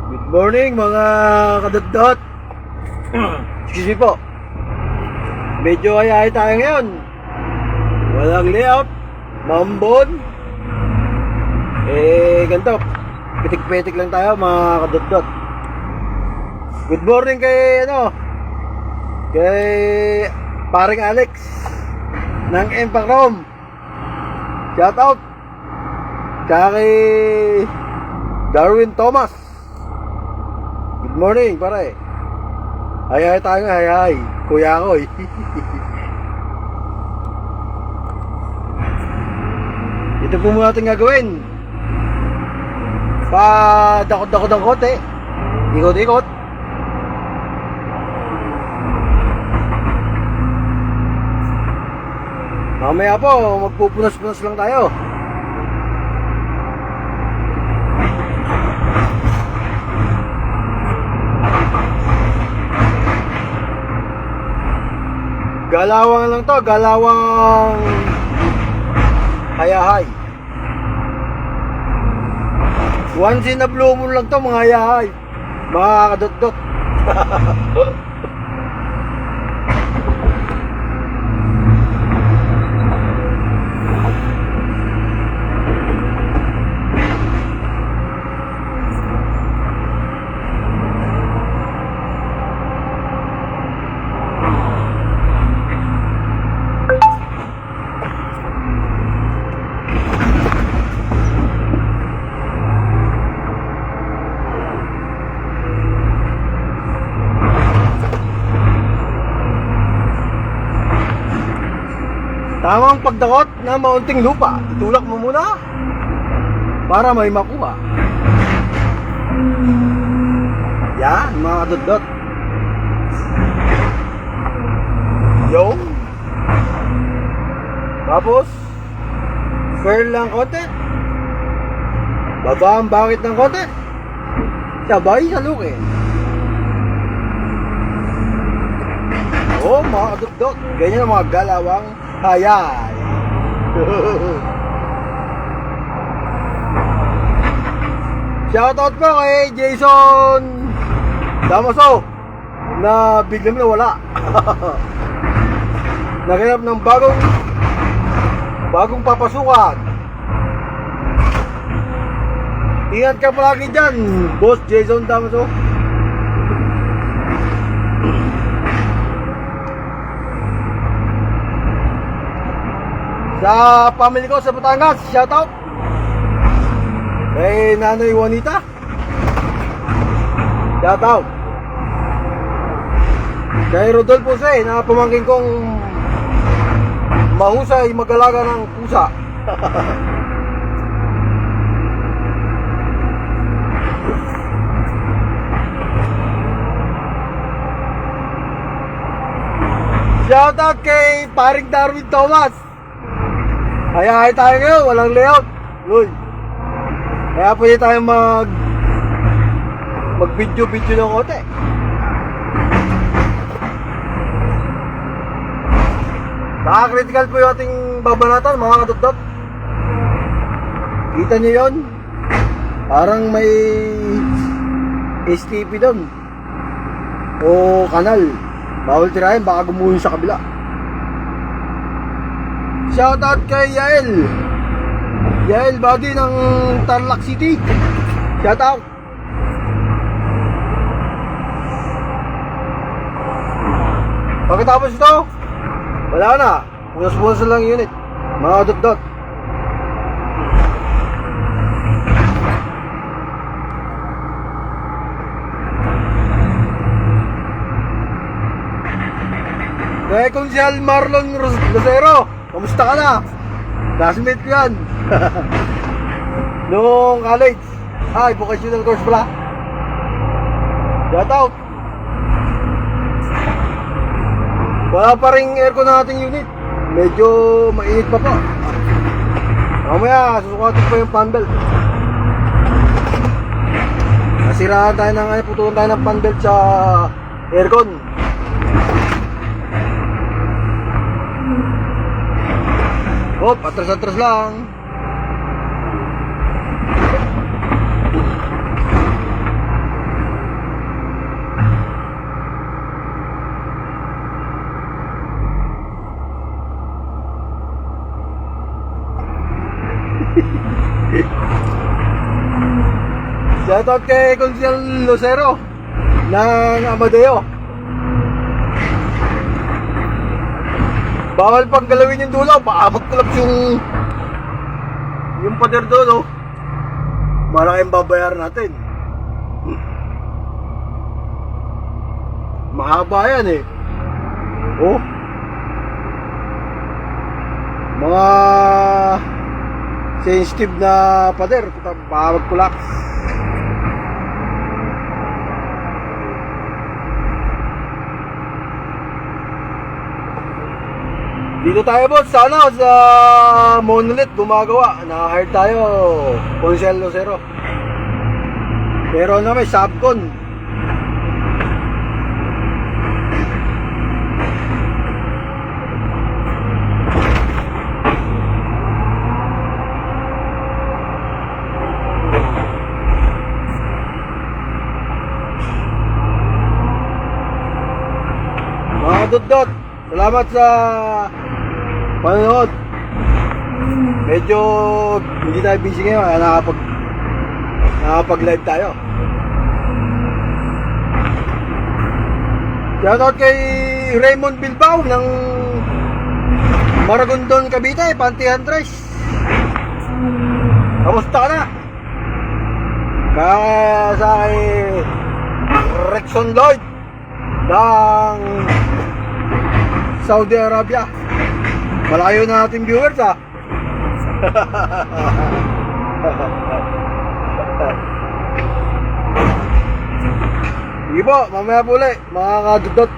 Good morning mga kadot-dot. Excuse me po. Medyo ayahay tayo ngayon. Walang layout, mambon. Ganito. Pitik-pitik lang tayo mga kadot-dot. Good morning kay kay paring Alex ng Empacrom. Shout out. Tsaka kay Darwin Thomas. Good morning, pare. Hay tayo, hay. Kuya ko eh. Ito po muna ating gagawin. Dakot-dakot ng kote. Ikot-ikot. Mamaya po, magpupunas-punas lang tayo. Galawang lang to, galawang hayahay. Once in a blue moon lang to mga hayahay, mga kadot-dot. Tamang pagdakot na maunting lupa. Itulak mo muna para may makuha. Yan, mga kadot-dot. Yo. Tapos curl lang konti. Baba ang bakit ng konti. Sabay sa luki. Oh, mga kadot-dot. Ganyan ang mga galawang hayay. Shoutout po kay Jason Damaso na biglang nawala. Naghanap ng bagong papasukan. Ingat ka palagi dyan, Boss Jason Damaso. Sa family ko sa Batangas, shoutout kay Nanay Juanita, shoutout kay Rodolfo Say na pamangkin kong mahusay mag-alaga ng pusa. Shoutout kay paring Darwin Thomas. Hay tayo ngayon, walang layout. Uy. Kaya pwede tayo mag-video ng kote. Naka-critical po yung ating babanatan, mga kadot-dot. Kita nyo yun? Parang may STP doon. O kanal. Bawal tirahin, baka gumuhin sa kabila. Shoutout kay Yael Body ng Tarlac City. Shoutout. Pagkatapos ito, wala na. Punas-punas lang unit, mga dot-dot. Kaya Konsyal Marlon Rosero, kamusta ka na? Classmate ko yan. Noong college. Vocational course pala. Shout out. Wala pa rin aircon na ating unit. Medyo mainit pa po. Mamaya, susukatin pa yung fan belt. Nasiraan tayo ng putulan tayo ng fan belt sa aircon. Hop, atras-atras lang. Shoutout kay Consiel Lucero ng Amadeo. Bawal pang galawin yung dulo, baka magkulaps yung pader doon, oh. Malaking babayar natin. Mahaba yan eh. Oh. Mga sensitive na pader, baka magkulaps. Dito tayo boss, sana sa Monolith gumagawa. Na-hire tayo, Consiel Lucero. Pero na may subcon. Mga dot-dot, salamat sa panonood. Medyo hindi tayo busy ngayon, kaya nakapag-live tayo. Shoutout kay Raymond Bilbao ng Maragondon, Cavite, Pantihan Tres. Kamusta ka na? Kaya sa kay Rexon Lloyd ng Saudi Arabia. Malayo na natin viewers, ha. Sige po, mamaya po ulit mga kadudot.